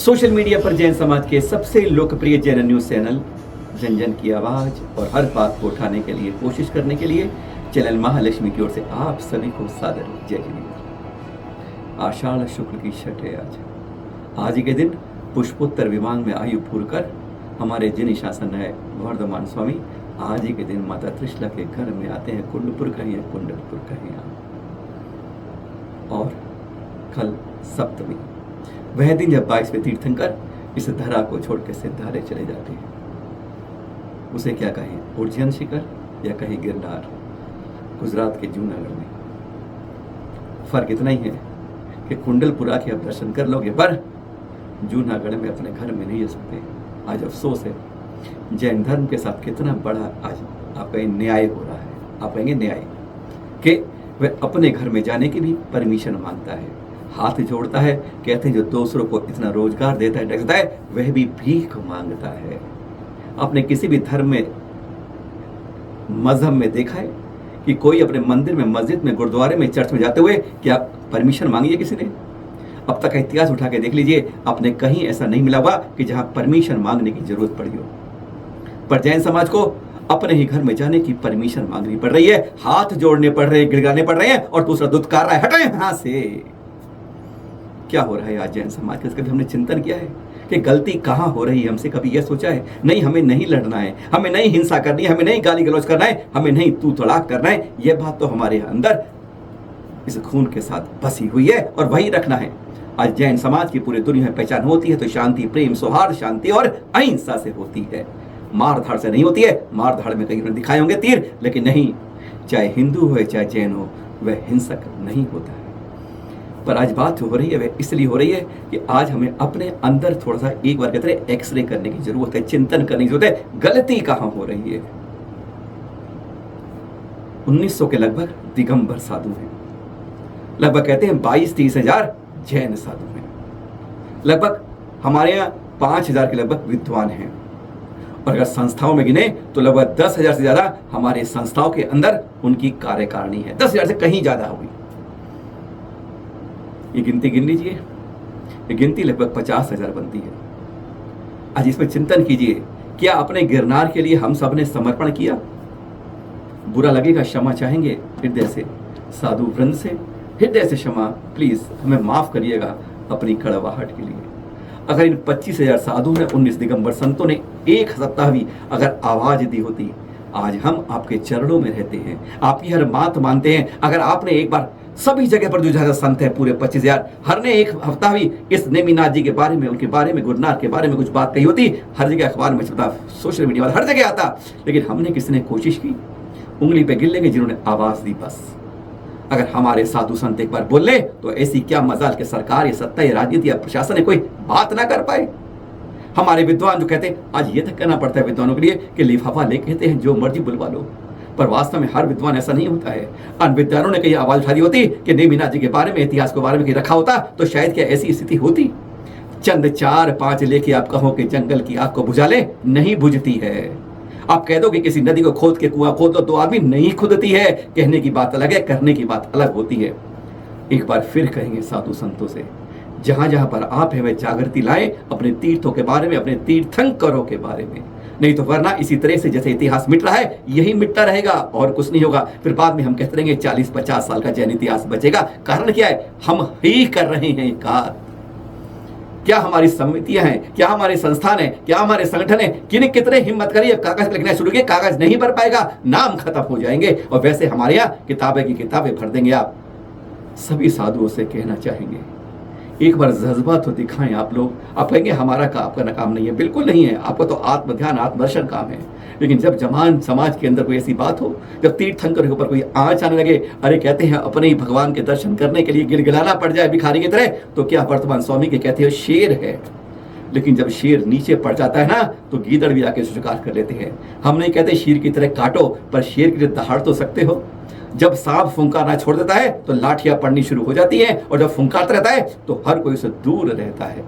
Social media पर जैन समाज के सबसे लोकप्रिय जैन न्यूज चैनल जन जन की आवाज और हर बात को उठाने के लिए कोशिश करने के लिए चैनल महालक्ष्मी की ओर से आप सभी को सादर जय हिंद। आषाढ़ शुक्ल की छठ है आज ही के दिन पुष्पोत्तर विमान में आयु पूर्ण कर हमारे जिन शासन है वर्धमान स्वामी आज ही के दिन माता त्रिशला के घर में आते हैं। कुंडपुर कहीं या कुंडलपुर कहीं और कल सप्तमी वह दिन जब 22वें तीर्थंकर इस धरा को छोड़ के सिद्धालय चले जाते हैं। उसे क्या कहें, उज्जैन शिखर या कहीं गिरनार, गुजरात के जूनागढ़ में। फर्क इतना ही है कि कुंडलपुरा के आप दर्शन कर लोगे पर जूनागढ़ में अपने घर में नहीं जा सकते। आज अफसोस है जैन धर्म के साथ कितना बड़ा आज आपका न्याय हो रहा है। आप कहेंगे न्याय कि वह अपने घर में जाने की भी परमिशन मांगता है, हाथ जोड़ता है, कहते हैं जो दूसरों को इतना रोजगार देता है टैक्स देता है वह भी भीख मांगता है। आपने किसी भी धर्म में मजहब में देखा है कि कोई अपने मंदिर में, मस्जिद में, गुरुद्वारे में, चर्च में जाते हुए क्या परमिशन मांगी है किसी ने? अब तक का इतिहास उठा के देख लीजिए, आपने कहीं ऐसा नहीं मिला हुआ कि जहां परमिशन मांगने की जरूरत पड़ी हो। पर जैन समाज को अपने ही घर में जाने की परमिशन मांगनी पड़ रही है, हाथ जोड़ने पड़ रहे हैं, गिड़गाने पड़ रहे हैं और दूसरा दुत्कार रहा है, हटाए यहां से। क्या हो रहा है आज जैन समाज के? कभी हमने चिंतन किया है कि गलती कहां हो रही है? हमसे कभी यह सोचा है? नहीं, हमें नहीं लड़ना है, हमें नहीं हिंसा करनी है, हमें नहीं गाली गलौज करना है, हमें नहीं तू तड़ाक करना है। यह बात तो हमारे अंदर इस खून के साथ बसी हुई है और वही रखना है। आज जैन समाज की पूरी दुनिया में पहचान होती है तो शांति, प्रेम, सौहार्द, शांति और अहिंसा से होती है। मार धाड़ से नहीं होती है। मार धाड़ में कहीं उन्होंने दिखाए होंगे तीर, लेकिन नहीं, चाहे हिंदू हो चाहे जैन हो, वह हिंसक नहीं होता है। पर आज बात हो रही है वह इसलिए हो रही है कि आज हमें अपने अंदर थोड़ा सा एक बार कहते हैं एक्सरे करने की जरूरत है, चिंतन करने की जरूरत है, गलती कहां हो रही है। 1900 के लगभग दिगंबर साधु हैं, लगभग कहते हैं 22-30 हजार जैन साधु हैं, लगभग हमारे यहाँ 5000 के लगभग विद्वान हैं और अगर संस्थाओं में गिने तो लगभग 10,000 से ज्यादा हमारे संस्थाओं के अंदर उनकी कार्यकारिणी है। 10,000 से कहीं ज्यादा होगी। ये गिनती गिन लीजिए, ये गिनती लगभग 50,000 बनती है। आज इसमें चिंतन कीजिए, क्या अपने गिरनार के लिए हम सब ने समर्पण किया? बुरा लगेगा, क्षमा चाहेंगे हृदय से, साधु वृंद से हृदय से क्षमा, प्लीज हमें माफ करिएगा अपनी कड़वाहट के लिए। अगर इन 25,000 साधु ने, 19 दिगंबर संतों ने एक सप्ताह भी अगर आवाज दी होती, आज हम आपके चरणों में रहते हैं, आपकी हर बात मानते हैं। अगर आपने एक बार सभी जगह पर जो ज्यादा संत है पूरे 25,000, हर ने एक हफ्ता भी इस नेमिनाथ जी के बारे में, उनके बारे में, गुरुनाथ के बारे में कुछ बात कही होती, हर जगह अखबार में चलता, सोशल मीडिया पर हर जगह आता, लेकिन हमने किसी ने कोशिश की? उंगली पे गिन लेंगे जिन्होंने आवाज दी बस। अगर हमारे साधु संत एक बार बोल ले तो ऐसी क्या मजाल के सरकार या सत्ता या राजनीति या प्रशासन है कोई बात ना कर पाए। हमारे विद्वान जो कहते हैं, आज ये तक कहना पड़ता है विद्वानों के लिए कि लिफाफा ले कहते हैं जो मर्जी बुलवा लो, पर वास्तव में हर विद्वान ऐसा नहीं होता है। अन्य विद्वानों ने कहीं आवाज उठा दी होती कि नेमिनाथ जी के बारे में, इतिहास के बारे में कहीं रखा होता तो शायद क्या ऐसी स्थिति होती? चंद 4-5 लेके आप कहो कि जंगल की आग को बुझा ले, नहीं बुझती है। आप कह दो कि किसी नदी को खोद के कुआं खोद दो तो आदमी नहीं खुदती है। कहने की बात अलग है, करने की बात अलग होती है। एक बार फिर कहेंगे साधु संतों से, जहां जहां पर आप है वह जागृति लाए अपने तीर्थों के बारे में, अपने तीर्थंकरों के बारे में। नहीं तो वरना इसी तरह से जैसे इतिहास मिट रहा है यही मिटता रहेगा और कुछ नहीं होगा। फिर बाद में हम कहते रहेंगे 40-50 साल का जैन इतिहास बचेगा। कारण क्या है? हम ही कर रहे हैं कार। क्या हमारी समितियां हैं, क्या हमारे संस्थान है, क्या हमारे संगठन है, कितने हिम्मत करिए कागज लिखना शुरू किए, कागज नहीं भर पाएगा, नाम खत्म हो जाएंगे। और वैसे हमारे यहाँ किताबें की किताबें भर देंगे। आप सभी साधुओं से कहना चाहेंगे, एक बार जज्बा तो दिखाएं आप लोग। आप कहेंगे हमारा का आपका ना काम नहीं है, बिल्कुल नहीं है। आपका तो आत्मध्यान, आत्मदर्शन काम है। लेकिन जब जमान समाज के अंदर कोई ऐसी बात हो, जब तीर्थंकर के ऊपर कोई आंच आने लगे, अरे कहते हैं अपने ही भगवान के दर्शन करने के लिए गिड़गिड़ाना पड़ जाए भिखारी की तरह, तो क्या वर्तमान स्वामी के कहते हैं शेर है। लेकिन जब शेर नीचे पड़ जाता है ना तो गीदड़ भी आके स्वीकार कर लेते हैं। हम नहीं कहते शेर की तरह काटो, पर शेर की तरह दहाड़ तो सकते हो। जब सांप फुंकारना छोड़ देता है तो लाठियां पड़नी शुरू हो जाती हैं, और जब फुंकारता रहता है तो हर कोई उससे दूर रहता है।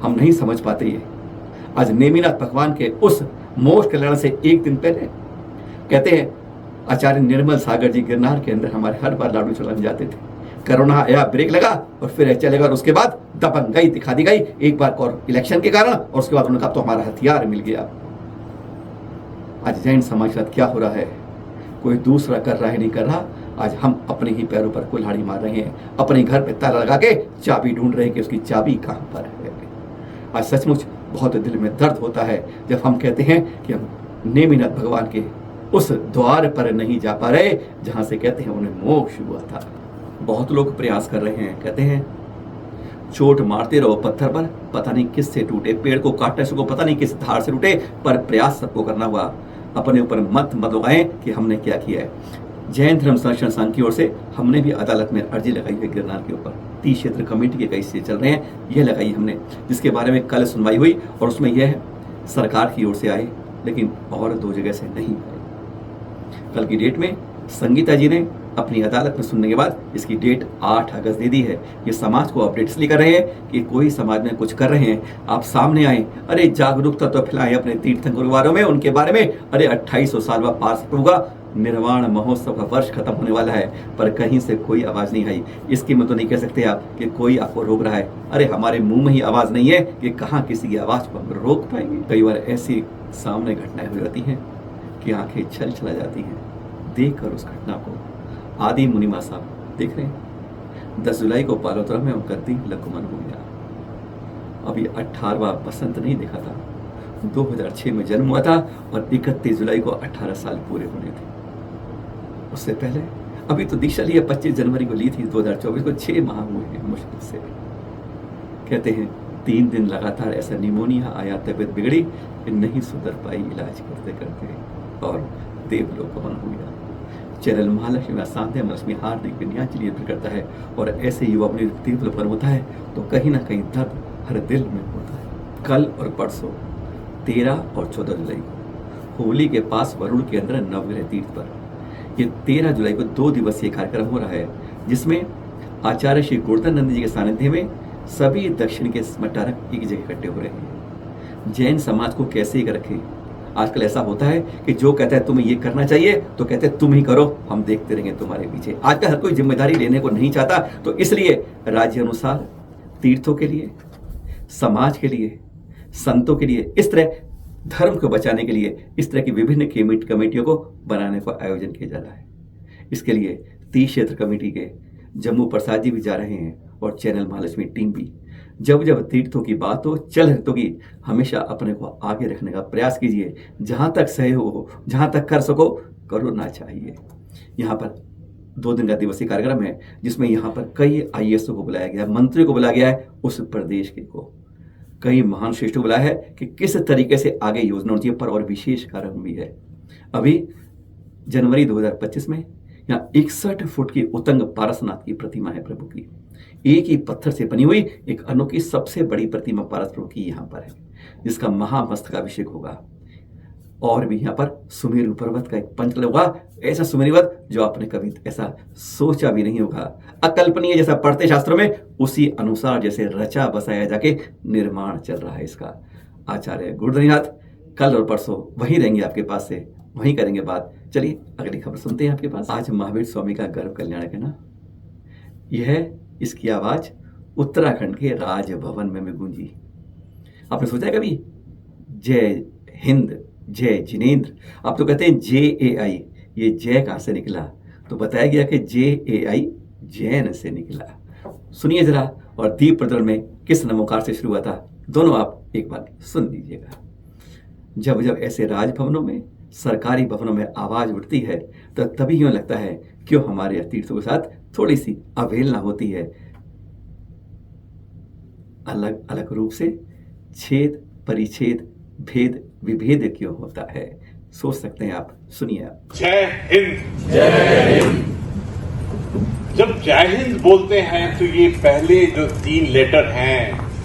हम नहीं समझ पाते ये। आज नेमिनाथ भगवान के उस मोक्ष कल्याण से एक दिन पहले कहते हैं आचार्य निर्मल सागर जी गिरनार के अंदर हमारे हर बार लाडू चलाने जाते थे। कोरोना आया, ब्रेक लगा और फिर चलेगा, और उसके बाद दबंगई दिखा दी गई एक बार और इलेक्शन के कारण, और उसके बाद उन्होंने कहा तो हमारा हथियार मिल गया। आज जैन समाज के साथ क्या हो रहा है? कोई दूसरा कर रहा है नहीं कर रहा, आज हम अपने ही पैरों पर कुल्हाड़ी मार रहे हैं, अपने घर पे ताला लगा के चाबी ढूंढ रहे हैं कि उसकी चाबी कहां पर है। आज सचमुच बहुत दिल में दर्द होता है जब हम कहते हैं कि हम नेमिनाथ भगवान के उस द्वार पर नहीं जा पा रहे जहां से कहते हैं उन्हें मोक्ष हुआ था। बहुत लोग प्रयास कर रहे हैं, कहते हैं चोट मारते रहो पत्थर पर, पता नहीं किस से टूटे, पेड़ को काटने से को पता नहीं किस धार से टूटे, पर प्रयास सबको करना हुआ। अपने ऊपर मत लगाएं कि हमने क्या किया है। जैन धर्म संरक्षण संघ की ओर से हमने भी अदालत में अर्जी लगाई है गिरनार के ऊपर। 30 क्षेत्र कमेटी के कई से चल रहे हैं, यह लगाई हमने, जिसके बारे में कल सुनवाई हुई और उसमें यह सरकार की ओर से आए, लेकिन और 2 जगह से नहीं आए। कल की डेट में संगीता जी ने अपनी अदालत में सुनने के बाद इसकी डेट 8 अगस्त दे दी है। ये समाज को अपडेट इसलिए कर रहे हैं कि कोई समाज में कुछ कर रहे हैं, आप सामने आए, अरे जागरूकता तो फैलाएं अपने तीर्थंकर गुरुवारों में, उनके बारे में। अरे 2800 साल बाद पास होगा, निर्वाण महोत्सव का वर्ष खत्म होने वाला है, पर कहीं से कोई आवाज नहीं आई। इसकी में तो नहीं कह सकते आप कि कोई आपको रोक रहा है। अरे हमारे मुंह में ही आवाज नहीं है कि कहाँ किसी की आवाज को हम रोक पाएंगे। कई बार ऐसी सामने घटनाएं हो जाती हैं कि आंखें छल छला जाती हैं देखकर उस घटना को। आदि मुनिमा साहब देख रहे हैं, 10 जुलाई को पालोतरा में उनका दिन लघुमन हो गया। अभी 18वां बसंत नहीं देखा था, 2006 में जन्म हुआ था और 31 जुलाई को 18 साल पूरे होने थे। उससे पहले अभी तो दीक्षा ली है, 25 जनवरी को ली थी 2024 को, 6 माह हुए हैं मुश्किल से। कहते हैं 3 दिन लगातार ऐसा निमोनिया आया, तबीयत बिगड़ी, फिर नहीं सुधर पाई इलाज करते करते और देवलोक गमन हो गया। चैनल महालक्ष्मी साध्य महालक्ष्मी हार्दिक विन्याचली अर्पित करता है, और ऐसे युवा अपने देवलोक पर होता है तो कहीं ना कहीं दर्द हर दिल में होता है। कल और परसों 13 और 14 जुलाई को होली के पास वरुण के अंदर नवग्रह तीर्थ पर ये 13 जुलाई को 2 दिवसीय कार्यक्रम हो रहा है, जिसमें आचार्य श्री गोवर्धनानंद जी के सानिध्य में सभी दक्षिण के स्मटारक एक जगह इकट्ठे हो रहे हैं। जैन समाज को कैसे ही रखें? आजकल ऐसा होता है कि जो कहता है तुम्हें ये करना चाहिए तो कहते हैं तुम ही करो, हम देखते रहेंगे तुम्हारे पीछे। आजकल हर कोई जिम्मेदारी लेने को नहीं चाहता, तो इसलिए राज्य अनुसार तीर्थों के लिए, समाज के लिए, संतों के लिए, इस तरह धर्म को बचाने के लिए इस तरह की विभिन्न कमेटियों को बनाने का आयोजन किया जा रहा है। इसके लिए 30 क्षेत्र कमेटी के जम्मू प्रसाद जी भी जा रहे हैं और चैनल महालक्ष्मी टीम भी। जब जब तीर्थों की बात हो, चल तीर्थों की, हमेशा अपने को आगे रखने का प्रयास कीजिए। जहां तक सहयोग हो, जहां तक कर सको करना चाहिए। यहाँ पर 2 दिन का दिवसीय कार्यक्रम है, जिसमें यहाँ पर कई IAS को बुलाया गया, मंत्री को बुलाया गया है उस प्रदेश के को, कई महान श्रेष्ठ को बुलाया है कि किस तरीके से आगे योजना होनी चाहिए, पर और विशेष कारण भी है। अभी जनवरी 2025 में यहाँ 61 फुट की उतंग पारसनाथ की प्रतिमा है प्रभु की। एक ही पत्थर से बनी हुई एक अनोखी सबसे बड़ी प्रतिमा पारस प्रभु की यहाँ पर है, जिसका महामस्तकाभिषेक होगा। और भी यहाँ पर सुमेरु पर्वत का एक पंचकल होगा, ऐसा सुमेरु पर्वत जो आपने कभी ऐसा सोचा भी नहीं होगा। अकल्पनीय जैसा पढ़ते शास्त्रों में, उसी अनुसार जैसे रचा बसाया जाके निर्माण चल रहा है इसका। आचार्य गुरुनाथ कल और परसों वहीं रहेंगे आपके पास से, वहीं करेंगे बात। चलिए अगली खबर सुनते हैं आपके पास। आज महावीर स्वामी का गर्भ कल्याण है ना, यह इसकी आवाज उत्तराखंड के राजभवन में गूंजी। आपने सोचा है कभी जय हिंद, जय जिनेंद्र? आप तो कहते हैं JAI, ये जय कहां से निकला? तो बताया गया कि JAI जैन से निकला। सुनिए जरा, और दीप प्रज्वलन में किस नमोकार से शुरू हुआ था, दोनों आप एक बार सुन लीजिएगा। जब जब ऐसे राजभवनों में, सरकारी भवनों में आवाज उठती है तो तभी यूं लगता है क्यों हमारे तीर्थों के साथ थोड़ी सी अवहेलना होती है। अलग अलग रूप से छेद परिच्छेद भेद विभेद क्यों होता है, सोच सकते हैं आप, सुनिए आप। जय हिंद। जय हिंद। जब जय हिंद बोलते हैं तो ये पहले जो 3 लेटर हैं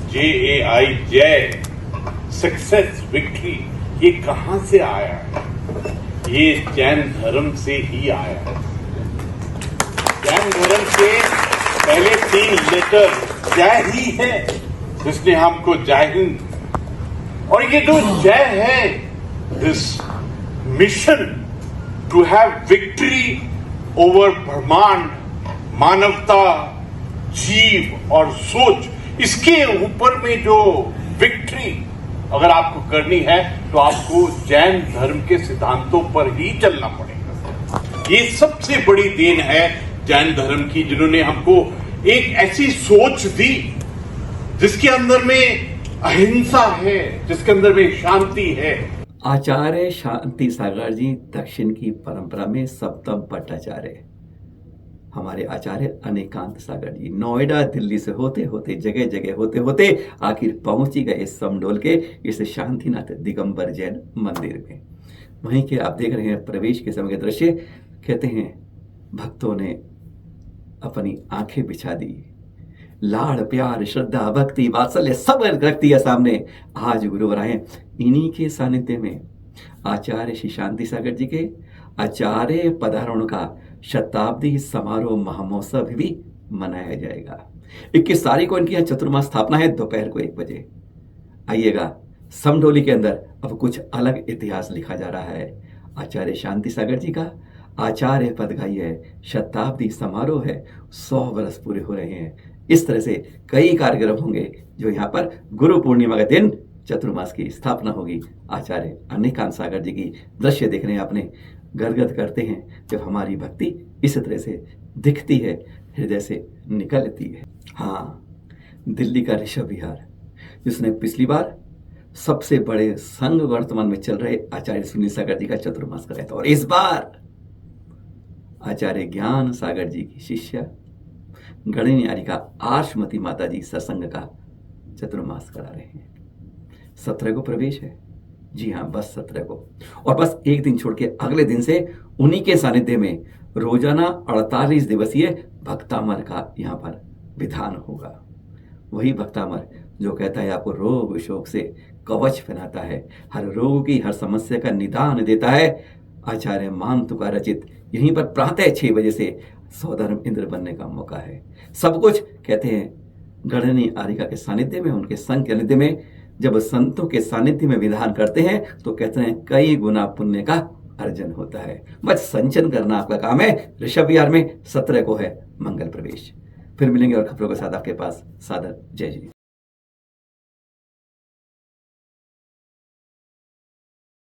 JAI, जय, सक्सेस, विक्ट्री, ये कहां से आया है? ये जैन धर्म से ही आया है। जैन धर्म के पहले 3 लेटर जय ही है, जिसने हमको जय हिंद, और ये जो जय है, this mission to have victory over ब्रह्मांड, मानवता, जीव और सोच, इसके ऊपर में जो विक्ट्री अगर आपको करनी है तो आपको जैन धर्म के सिद्धांतों पर ही चलना पड़ेगा। ये सबसे बड़ी देन है जैन धर्म की, जिन्होंने हमको एक ऐसी सोच दी जिसके अंदर में अहिंसा है, जिसके अंदर में शांति है। आचार्य शांति सागर जी दक्षिण की परंपरा में सप्तम पट्टाचार्य, हमारे आचार्य अनेकांत सागर जी नोएडा दिल्ली से होते होते जगह जगह होते होते आखिर पहुंच ही गए समडोल के इस शांतिनाथ दिगंबर जैन मंदिर में। वहीं के आप देख रहे हैं प्रवेश के समय के दृश्य। कहते हैं भक्तों ने अपनी आंखें बिछा दी, लाड़ प्यार श्रद्धा भक्ति वात्सल्य सब रख दिया सामने। आज गुरुवर आए, इन्हीं के सानिध्य में आचार्य श्री शांति सागर जी के आचार्य पधारोहण का शताब्दी समारोह महामहोत्सव भी मनाया जाएगा। 21 तारीख को इनकी यहाँ चतुर्मास स्थापना है, दोपहर को 1 बजे आइएगा। समडोली के अंदर अब कुछ अलग इतिहास लिखा जा रहा है। आचार्य शांति सागर जी का आचार्य पदगाई है, शताब्दी समारोह है, 100 वर्ष पूरे हो रहे हैं। इस तरह से कई कार्यक्रम होंगे जो यहाँ पर गुरु पूर्णिमा के दिन चतुर्मास की स्थापना होगी। आचार्य अनेकांत सागर जी की दृश्य देखने हैं आपने, गदगद करते हैं जब हमारी भक्ति इस तरह से दिखती है, हृदय से निकलती है। हाँ, दिल्ली का ऋषभ विहार जिसने पिछली बार सबसे बड़े संघ वर्तमान में चल रहे आचार्य सुनील सागर जी का चतुर्मास कराया था, और इस बार आचार्य ज्ञान सागर जी की शिष्या गणिन्यारी का आर्षमती माता जी सत्संग का चतुर्मास करा रहे हैं। 17 को प्रवेश है, जी हाँ, बस 17 को, और बस एक दिन छोड़ के अगले दिन से उन्हीं के सानिध्य में रोजाना 48 दिवसीय भक्तामर का यहाँ पर विधान होगा। वही भक्तामर जो कहता है आपको रोग शोक से कवच पहनाता है, हर रोग की हर समस्या का निदान देता है। आचार्य मानतु का रचित यहीं पर प्रातः 6 बजे से सौधर्म इंद्र बनने का मौका है। सब कुछ कहते हैं गणनी आरिका के सानिध्य में, उनके संग के सानिध्य में। जब संतों के सानिध्य में विधान करते हैं तो कहते हैं कई गुना पुण्य का अर्जन होता है। बस संचन करना आपका काम है। ऋषभ विहार में 17 को है मंगल प्रवेश। फिर मिलेंगे और खबरों के साथ आपके पास। सादर जय जी।